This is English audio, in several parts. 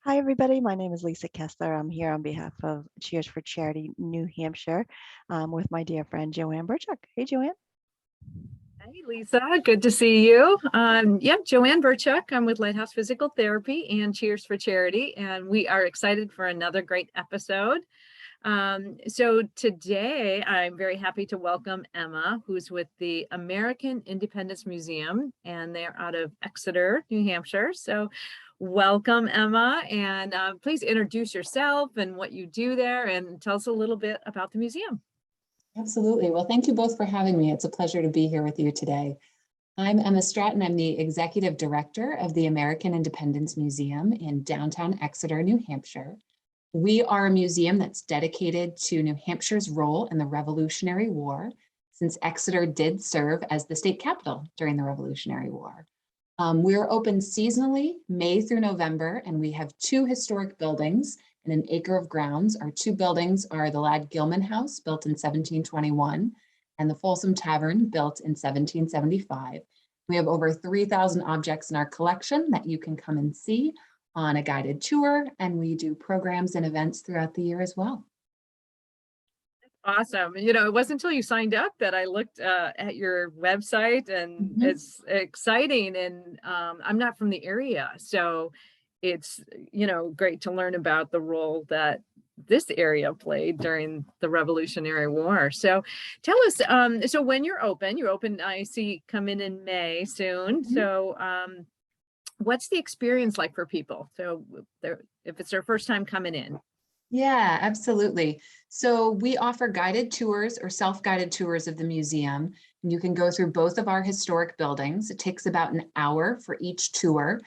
Hi, everybody. My name is Lisa Keslar. I'm here on behalf of Cheers for Charity New Hampshire with my dear friend JoAnn Burchuk. Hey, JoAnn. Hey, Lisa, good to see you. JoAnn Burchuk. I'm with Lighthouse Physical Therapy and Cheers for Charity, and we are excited for another great episode. So today I'm very happy to welcome Emma, who's with the American Independence Museum, and they're out of Exeter, New Hampshire. So welcome, Emma, and please introduce yourself and what you do there and tell us a little bit about the museum. Absolutely. Well, thank you both for having me. It's a pleasure to be here with you today. I'm Emma Stratton. I'm the Executive Director of the American Independence Museum in downtown Exeter, New Hampshire. We are a museum that's dedicated to New Hampshire's role in the Revolutionary War, since Exeter did serve as the state capital during the Revolutionary War. We're open seasonally, May through November, and we have two historic buildings and an acre of grounds. Our two buildings are the Lad Gilman House, built in 1721, and the Folsom Tavern, built in 1775. We have over 3,000 objects in our collection that you can come and see on a guided tour, and we do programs and events throughout the year as well. Awesome. It wasn't until you signed up that I looked at your website, and it's exciting. And I'm not from the area, so it's, great to learn about the role that this area played during the Revolutionary War. So tell us, so when you're open, I see come in May soon. So what's the experience like for people? So if it's their first time coming in? Yeah, absolutely. So we offer guided tours or self-guided tours of the museum. And you can go through both of our historic buildings. It takes about an hour for each tour.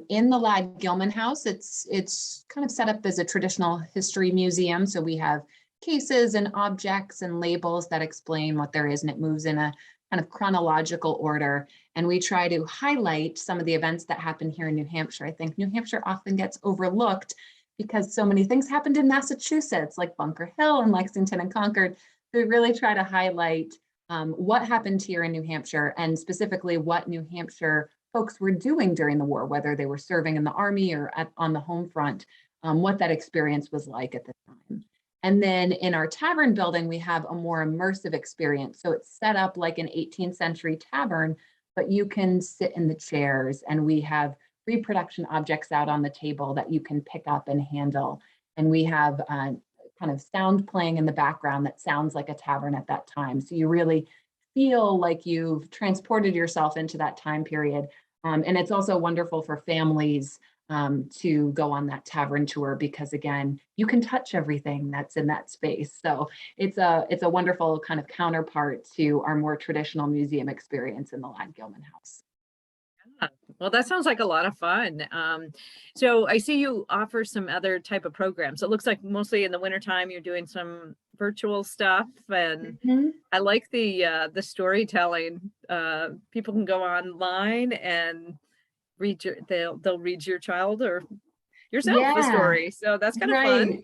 In the Lad Gilman House, it's kind of set up as a traditional history museum. So we have cases and objects and labels that explain what there is, and it moves in a kind of chronological order. And we try to highlight some of the events that happen here in New Hampshire. I think New Hampshire often gets overlooked because so many things happened in Massachusetts, like Bunker Hill and Lexington and Concord. We really try to highlight what happened here in New Hampshire, and specifically what New Hampshire folks were doing during the war, whether they were serving in the Army or on the home front, what that experience was like at the time. And then in our tavern building, we have a more immersive experience. So it's set up like an 18th century tavern, but you can sit in the chairs, and we have reproduction objects out on the table that you can pick up and handle. And we have kind of sound playing in the background that sounds like a tavern at that time. So you really feel like you've transported yourself into that time period. And it's also wonderful for families to go on that tavern tour, because again, you can touch everything that's in that space. So it's a wonderful kind of counterpart to our more traditional museum experience in the Lad Gilman House. Well, that sounds like a lot of fun. So I see you offer some other type of programs. It looks like mostly in the wintertime you're doing some virtual stuff, and I like the storytelling. People can go online and they'll read your child or yourself the story. So that's kind of fun.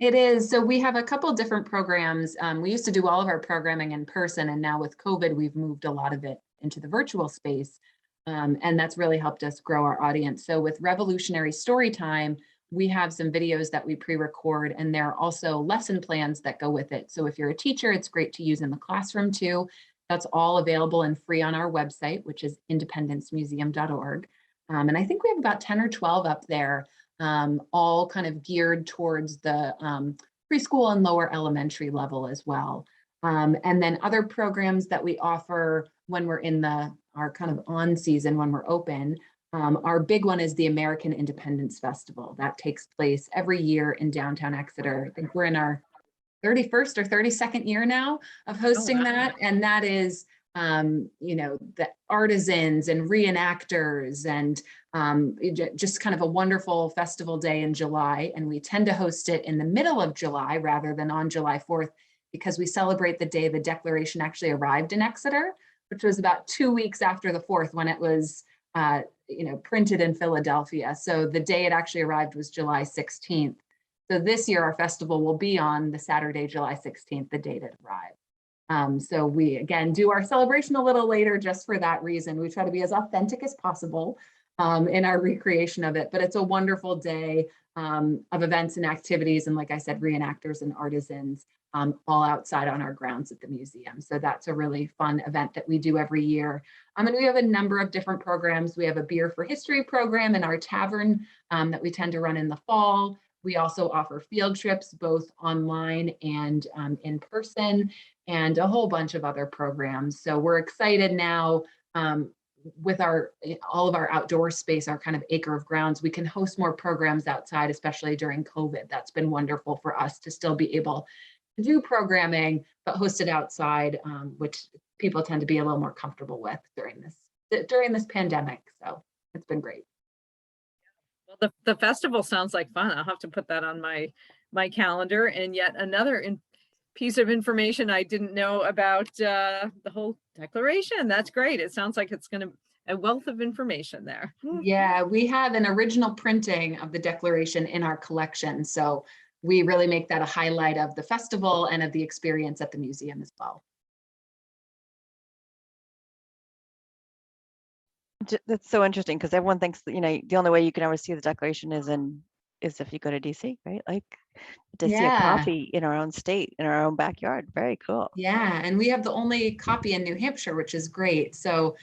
It is. So we have a couple different programs. We used to do all of our programming in person, and now with COVID, we've moved a lot of it into the virtual space. And that's really helped us grow our audience. So with Revolutionary Storytime, we have some videos that we pre-record, and there are also lesson plans that go with it. So if you're a teacher, it's great to use in the classroom too. That's all available and free on our website, which is independencemuseum.org. And I think we have about 10 or 12 up there, all kind of geared towards the preschool and lower elementary level as well. And then other programs that we offer when we're in our kind of on season, when we're open, our big one is the American Independence Festival. That takes place every year in downtown Exeter. I think we're in our 31st or 32nd year now of hosting that. And that is, the artisans and reenactors, and just kind of a wonderful festival day in July. And we tend to host it in the middle of July rather than on July 4th, because we celebrate the day the Declaration actually arrived in Exeter, which was about 2 weeks after the 4th, when it was printed in Philadelphia. So the day it actually arrived was July 16th. So this year our festival will be on the Saturday, July 16th, the date it arrived. So we again do our celebration a little later just for that reason. We try to be as authentic as possible. in our recreation of it. But it's a wonderful day of events and activities. And like I said, reenactors and artisans all outside on our grounds at the museum. So that's a really fun event that we do every year. And we have a number of different programs. We have a Beer for History program in our tavern that we tend to run in the fall. We also offer field trips, both online and in person, and a whole bunch of other programs. So we're excited now with all of our outdoor space, our kind of acre of grounds, we can host more programs outside, especially during COVID. That's been wonderful for us to still be able to do programming, but host it outside, which people tend to be a little more comfortable with during this pandemic. So it's been great. Well, the festival sounds like fun. I'll have to put that on my calendar. And yet another piece of information I didn't know about the whole declaration. That's great. It sounds like it's going to a wealth of information there. Yeah, we have an original printing of the Declaration in our collection. So we really make that a highlight of the festival and of the experience at the museum as well. That's so interesting because everyone thinks that, the only way you can ever see the Declaration is if you go to DC, right? Like to see a copy in our own state, in our own backyard. Very cool. Yeah, and we have the only copy in New Hampshire, which is great. So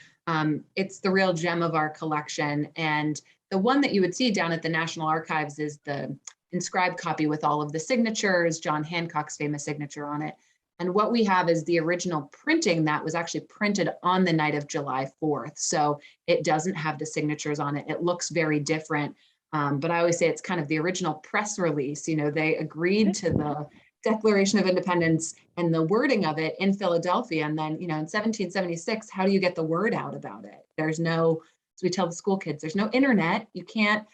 it's the real gem of our collection. And the one that you would see down at the National Archives is the inscribed copy with all of the signatures, John Hancock's famous signature on it. And what we have is the original printing that was actually printed on the night of July 4th. So it doesn't have the signatures on it. It looks very different. But I always say it's kind of the original press release. They agreed to the Declaration of Independence and the wording of it in Philadelphia. And then, in 1776, how do you get the word out about it? There's no, as we tell the school kids, there's no internet. You can't,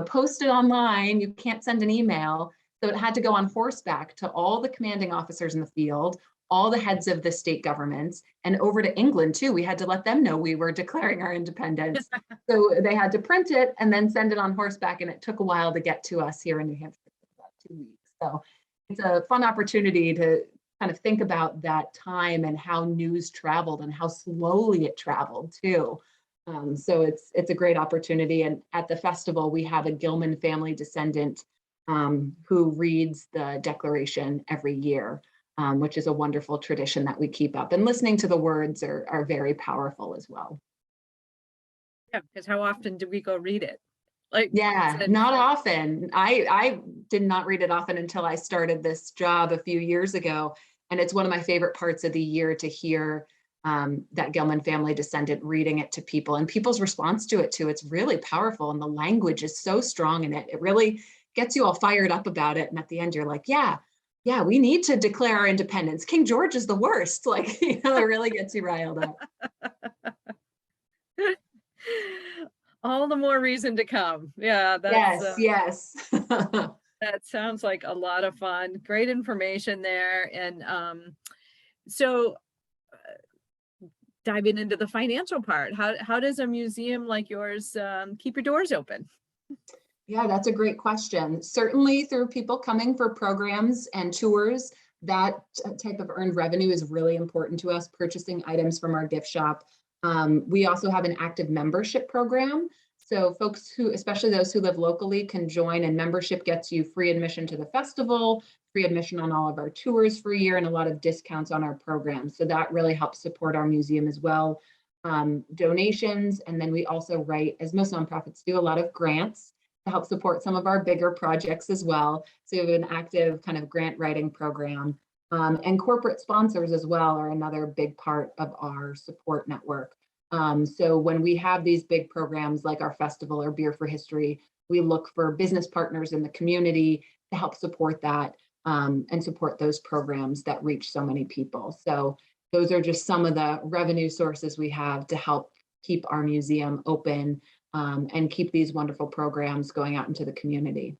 post it online. You can't send an email. So it had to go on horseback to all the commanding officers in the field, all the heads of the state governments, and over to England too. We had to let them know we were declaring our independence. So they had to print it and then send it on horseback. And it took a while to get to us here in New Hampshire, about 2 weeks. So it's a fun opportunity to kind of think about that time and how news traveled and how slowly it traveled too. So it's a great opportunity. And at the festival, we have a Gilman family descendant who reads the Declaration every year, which is a wonderful tradition that we keep up. And listening to the words are very powerful as well. Yeah, because how often do we go read it? Not often. I did not read it often until I started this job a few years ago. And it's one of my favorite parts of the year to hear that Gilman family descendant reading it to people and people's response to it too. It's really powerful and the language is so strong in it. It really gets you all fired up about it. And at the end, you're like, yeah, we need to declare our independence. King George is the worst. It really gets you riled up. All the more reason to come. Yeah, that's yes. That sounds like a lot of fun. Great information there. And so diving into the financial part, how does a museum like yours keep your doors open? Yeah, that's a great question. Certainly through people coming for programs and tours, that type of earned revenue is really important to us, purchasing items from our gift shop. We also have an active membership program. So folks who, especially those who live locally, can join, and membership gets you free admission to the festival, free admission on all of our tours for a year, and a lot of discounts on our programs. So that really helps support our museum as well. Donations, and then we also write, as most nonprofits do, a lot of grants to help support some of our bigger projects as well. So we have an active kind of grant writing program. And corporate sponsors as well are another big part of our support network. So when we have these big programs like our festival or Beer for History, we look for business partners in the community to help support that and support those programs that reach so many people. So those are just some of the revenue sources we have to help keep our museum open and keep these wonderful programs going out into the community.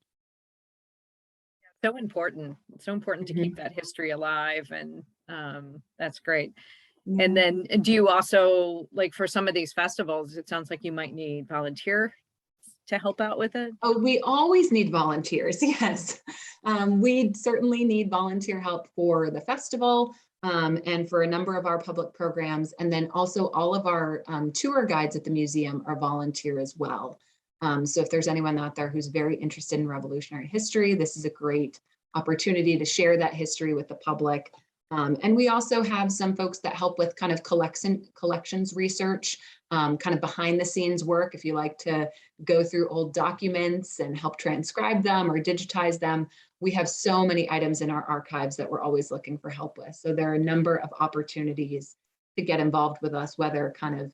So important. It's so important to keep that history alive, and that's great. Yeah. And then do you also, like for some of these festivals, it sounds like you might need volunteer to help out with it? Oh, we always need volunteers, yes. We certainly need volunteer help for the festival. and for a number of our public programs. And then also all of our tour guides at the museum are volunteer as well. So if there's anyone out there who's very interested in Revolutionary history, this is a great opportunity to share that history with the public. And we also have some folks that help with kind of collections research, kind of behind the scenes work. If you like to go through old documents and help transcribe them or digitize them, we have so many items in our archives that we're always looking for help with. So there are a number of opportunities to get involved with us, whether kind of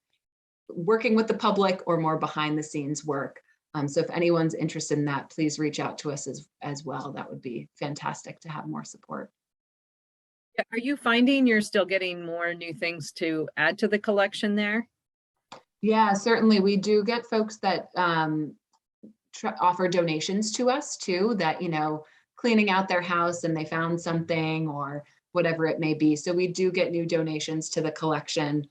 working with the public or more behind the scenes work. So if anyone's interested in that, please reach out to us as well. That would be fantastic to have more support. Are you finding you're still getting more new things to add to the collection there? Yeah, certainly. We do get folks that offer donations to us too, that, you know, cleaning out their house and they found something or whatever it may be. So we do get new donations to the collection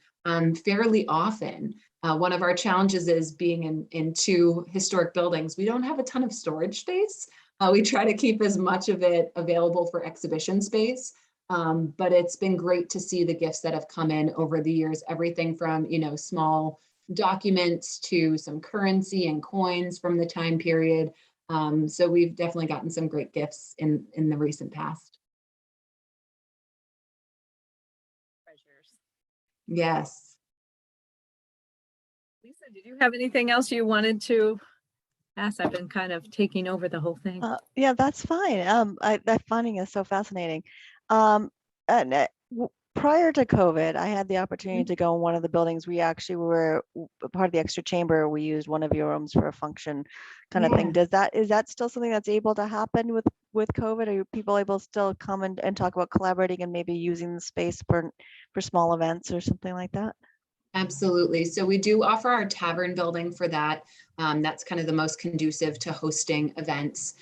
fairly often. One of our challenges is being in two historic buildings. We don't have a ton of storage space. We try to keep as much of it available for exhibition space. But it's been great to see the gifts that have come in over the years, everything from, you know, small documents to some currency and coins from the time period. So we've definitely gotten some great gifts in the recent past. Treasures. Yes. Lisa, did you have anything else you wanted to ask? I've been kind of taking over the whole thing. Yeah, that's fine. That finding is so fascinating. Prior to COVID, I had the opportunity to go in one of the buildings. We actually were part of the extra chamber. We used one of your rooms for a function kind of thing. Is that still something that's able to happen with COVID? Are people able to still come and talk about collaborating and maybe using the space for small events or something like that? Absolutely. So we do offer our tavern building for that. That's kind of the most conducive to hosting events,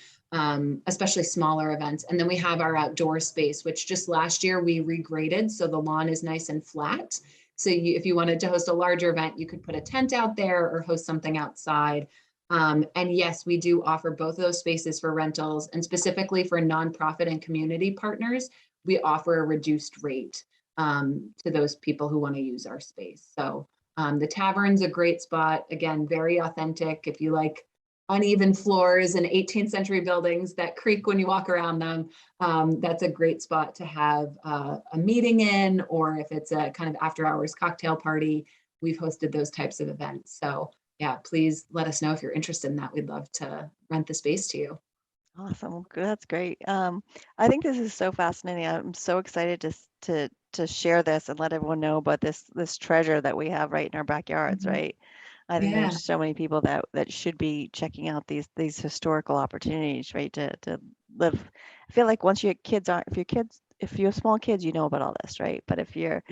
especially smaller events. And then we have our outdoor space, which just last year we regraded. So the lawn is nice and flat. So if you wanted to host a larger event, you could put a tent out there or host something outside. And yes, we do offer both of those spaces for rentals, and specifically for nonprofit and community partners, we offer a reduced rate to those people who want to use our space. So the tavern's a great spot. Again, very authentic. If you like uneven floors and 18th century buildings that creak when you walk around them, that's a great spot to have a meeting in, or if it's a kind of after hours cocktail party, we've hosted those types of events. So yeah, please let us know if you're interested in that. We'd love to rent the space to you. Awesome. That's great. I think this is so fascinating. I'm so excited to share this and let everyone know about this treasure that we have right in our backyards, right? I think there's so many people that should be checking out these historical opportunities, right? To live. I feel like once you get kids on, if you have small kids, you know about all this, right? But if you're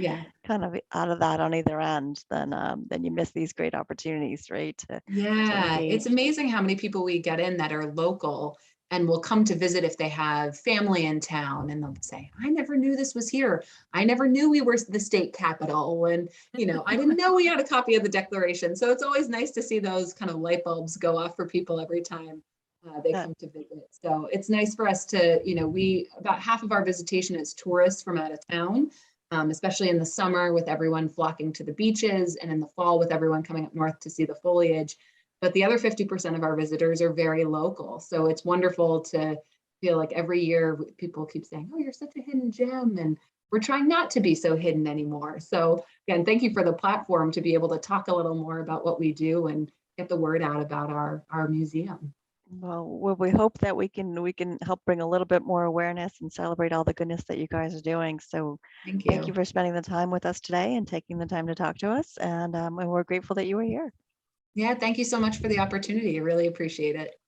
kind of out of that on either end, then you miss these great opportunities, right? To It's amazing how many people we get in that are local and will come to visit if they have family in town, and they'll say, I never knew this was here. I never knew we were the state capital. And, you know, I didn't know we had a copy of the Declaration. So it's always nice to see those kind of light bulbs go off for people every time they come to visit. So it's nice for us to, you know, about half of our visitation is tourists from out of town, especially in the summer with everyone flocking to the beaches, and in the fall with everyone coming up north to see the foliage. But the other 50% of our visitors are very local. So it's wonderful to feel like every year people keep saying, oh, you're such a hidden gem. And we're trying not to be so hidden anymore. So again, thank you for the platform to be able to talk a little more about what we do and get the word out about our museum. Well, we hope that we can help bring a little bit more awareness and celebrate all the goodness that you guys are doing. So thank you for spending the time with us today and taking the time to talk to us. And we're grateful that you were here. Yeah, thank you so much for the opportunity. I really appreciate it.